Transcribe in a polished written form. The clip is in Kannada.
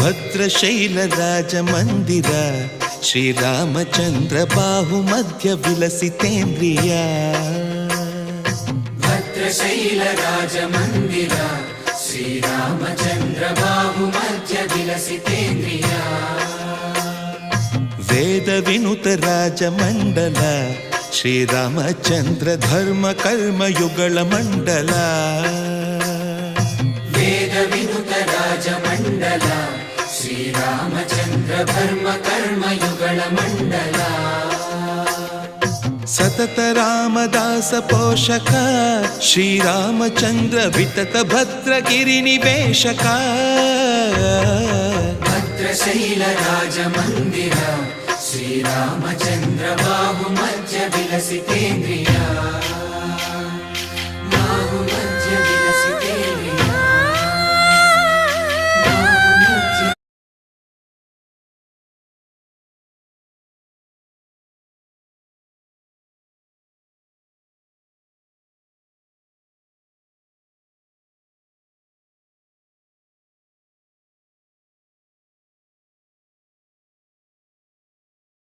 ಭದ್ರಶೈಲ ರಾಜ ಮಂದಿರ ಶ್ರೀರಾಮಚಂದ್ರ ಬಾಹು ಮಧ್ಯ ವಿಲಸಿತೇಂದ್ರಿಯ ಭದ್ರಶೈಲ ರಾಜ ಮಂದಿರ ಶ್ರೀರಾಮಚಂದ್ರ ಬಾಹು ಮಧ್ಯ ವಿಲಸಿತೇಂದ್ರಿಯ ವೇದ ವಿನುತ ರಾಜ ಮಂಡಲ ಶ್ರೀರಾಮಚಂದ್ರ ಧರ್ಮ ಕರ್ಮಯುಗಳ ಮಂಡಲ ವೇದ ವಿನುತ ರಾಜ ಮಂಡಲ ಶ್ರೀರಾಮಚಂದ್ರ ಧರ್ಮ ಕರ್ಮಯುಗಳ ಮಂಡಲ ಸತತ ರಾಮದಾಸ ಪೋಷಕ ಶ್ರೀರಾಮಚಂದ್ರ ವಿತತ ಭದ್ರಗಿರಿ ನಿವೇಶಕ ಭದ್ರಶೈಲ ರಾಜ ಮಂದಿರ ಶ್ರೀರಾಮಚಂದ್ರ ಬಾಹು ಮಧ್ಯ ವಿಲಸಿತೇಂದ್ರಿಯ